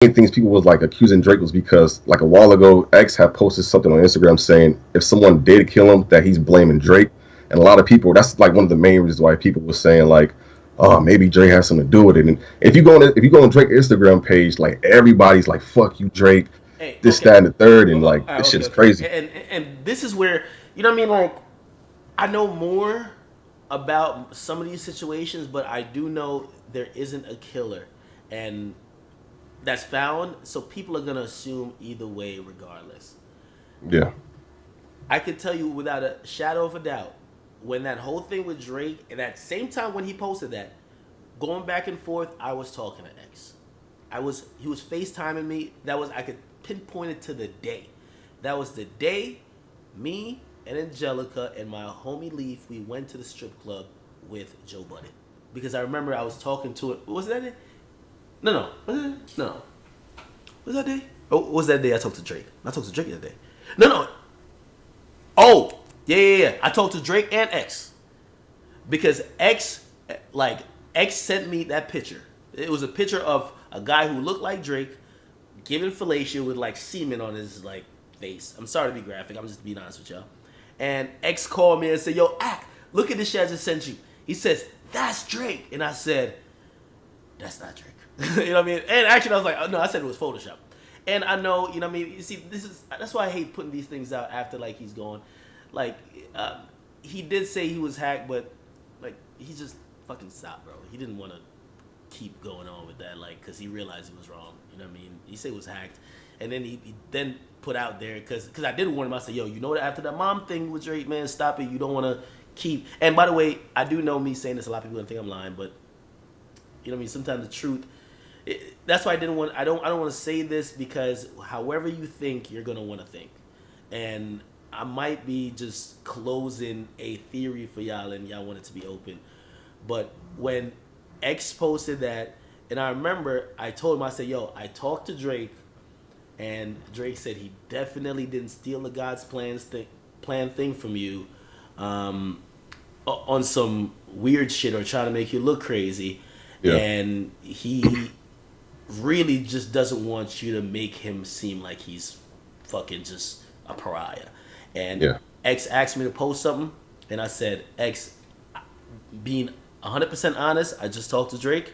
main things people was like accusing Drake was because like a while ago, X had posted something on Instagram saying if someone did kill him, that he's blaming Drake, and a lot of people that's like one of the main reasons why people were saying like, oh, maybe Drake has something to do with it. And if you go on Drake's Instagram page, like everybody's like, fuck you, Drake, Hey, this, okay. that, and the third, and like this shit Okay, is okay. crazy. And this is where, you know what I mean? Like, I know more about some of these situations, but I do know there isn't a killer, and that's found. So people are gonna assume either way, regardless. Yeah, I could tell you without a shadow of a doubt, when that whole thing with Drake, and at the same time when he posted that, going back and forth, I was talking to X. He was FaceTiming me. That was I could pinpoint it to the day. That was the day me and Angelica and my homie Leaf, we went to the strip club with Joe Budden. Because I remember I was talking to it. Was that it? No, no. Was it? No. Was that day? Oh, was that day I talked to Drake? I talked to Drake that day. No, no. Oh, yeah. I talked to Drake and X because like X sent me that picture. It was a picture of a guy who looked like Drake giving fellatio with like semen on his like face. I'm sorry to be graphic. I'm just being honest with y'all. And X called me and said, "Yo, Ack, look at this shit I just sent you." He says, "That's Drake," and I said, "That's not Drake." You know what I mean? And actually, I was like, "Oh no," I said it was Photoshop. And I know, you know what I mean. You see, that's why I hate putting these things out after like he's gone. Like, he did say he was hacked, but like he just fucking stopped, bro. He didn't want to keep going on with that, like, because he realized he was wrong. You know what I mean? He said it was hacked, and then he then put out there because I did warn him. I said, "Yo, you know what? After that mom thing with Drake, man, stop it. You don't want to keep." And by the way, I do know me saying this. A lot of people gonna think I'm lying, but you know what I mean. Sometimes the truth. That's why I didn't want. I don't want to say this because however you think, you're gonna want to think, and I might be just closing a theory for y'all, and y'all want it to be open. But when X posted that, and I remember I told him, I said, "Yo, I talked to Drake, and Drake said he definitely didn't steal the God's plan thing from you, um, on some weird shit or trying to make you look crazy, yeah, and he really just doesn't want you to make him seem like he's fucking just a pariah." And yeah, X asked me to post something, and I said, "X, being 100% honest, I just talked to Drake.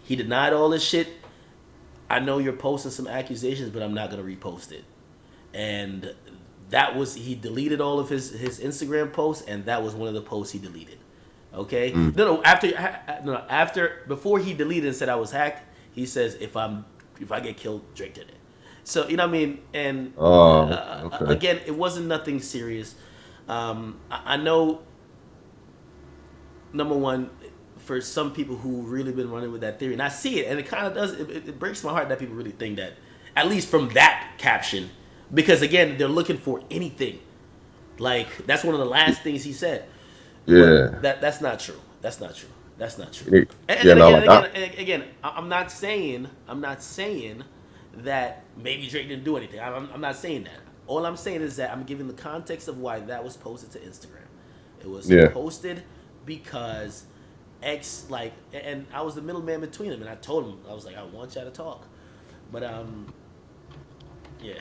He denied all this shit. I know you're posting some accusations, but I'm not gonna repost it." And that was he deleted all of his Instagram posts, and that was one of the posts he deleted. Okay, mm. no, after before he deleted and said I was hacked, he says if I get killed, Drake did it. So you know what I mean. And Oh, okay. again, it wasn't nothing serious. I know, number one, for some people who really been running with that theory, and I see it, and it kind of does. It breaks my heart that people really think that, at least from that caption, because again, they're looking for anything. Like that's one of the last things he said, but Yeah, that's not true. That's not true. That's not true. yeah, And yeah. then No, again, like I, I'm not saying that maybe Drake didn't do anything. I'm not saying that. All I'm saying is that I'm giving the context of why that was posted to Instagram. It was yeah. posted because X like, and I was the middleman between them, and I told him I was like, I want y'all to talk, but yeah,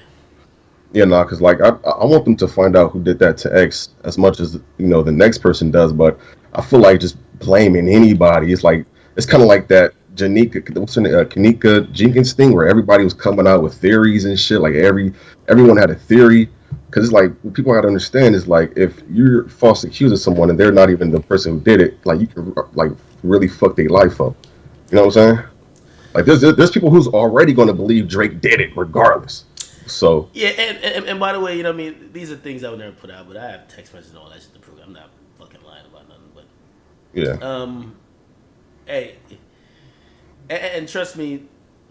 Yeah, no, because like I want them to find out who did that to X as much as the next person does. But I feel like just blaming anybody. It's like it's kind of like that Janika, what's her name, Kanika Jenkins thing, where everybody was coming out with theories and shit. Like everyone had a theory. Because it's like what people got to understand is like if you're false accusing someone and they're not even the person who did it, like you can like really fuck their life up. You know what I'm saying? Like there's people who's already going to believe Drake did it regardless. So yeah. And by the way, you know what I mean, these are things I would never put out, but I have text messages and all that shit to prove it. I'm not fucking lying about nothing, yeah. but hey, and trust me,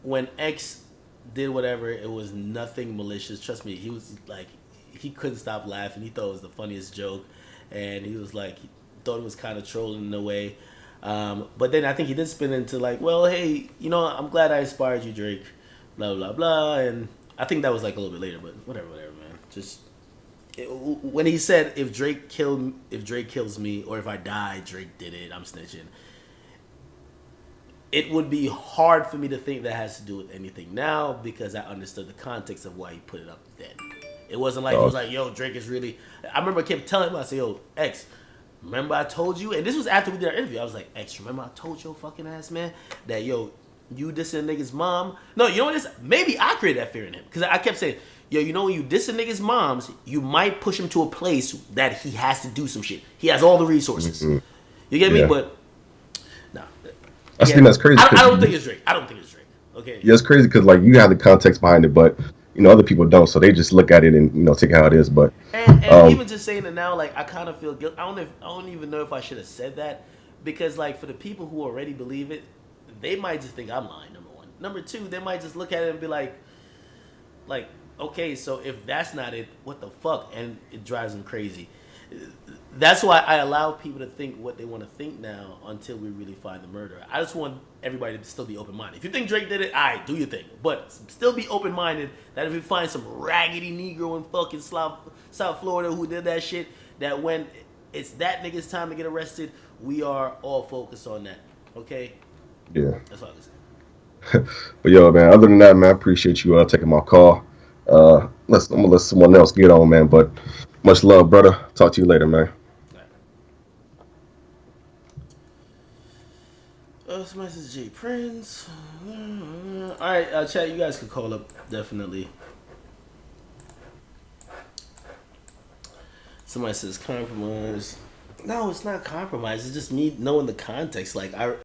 when X did whatever, it was nothing malicious. Trust me, he was like, he couldn't stop laughing. He thought it was the funniest joke, and he was like, he thought it was kind of trolling in a way. But then I think he did spin into like, well, hey, you know, I'm glad I inspired you, Drake, blah blah blah, and I think that was like a little bit later, but whatever, man. Just when he said if Drake kills me or if I die, Drake did it. I'm snitching. it would be hard for me to think that has to do with anything now because I understood the context of why he put it up then. It wasn't like he Oh, was like, "Yo, Drake is really." I remember I kept telling him, I said, "Yo, X, remember I told you?" And this was after we did our interview. I was like, "X, remember I told your fucking ass man that yo, you dissing a nigga's mom?" No, you know what? This maybe I created that fear in him because I kept saying, "Yo, you know when you diss a nigga's moms, you might push him to a place that he has to do some shit. He has all the resources. mhm. You get me?" Yeah. But no, I think again, that's crazy I because don't think it's Drake. I don't think it's Drake. Okay. yeah, it's crazy because like you have the context behind it, but other people don't, so they just look at it and take it how it is. But And um, even just saying it now, like I kind of feel guilt. I don't even know if I should have said that because like for the people who already believe it, they might just think I'm lying. Number one, number two, they might just look at it and be like, okay, so if that's not it, what the fuck? And it drives them crazy. That's why I allow people to think what they want to think now until we really find the murderer. I just want everybody to still be open minded. If you think Drake did it, all right, do your thing. But still be open minded that if we find some raggedy Negro in fucking South Florida who did that shit, that when it's that nigga's time to get arrested, we are all focused on that. Okay? yeah. That's all I was saying. But yo, man. Other than that, man, I appreciate you taking my call. I'm gonna let someone else get on, man. But much love, brother. Talk to you later, man. All right. Somebody says J Prince. All right, chat. You guys can call up definitely. Somebody says compromise. No, it's not compromise. It's just me knowing the context. Like I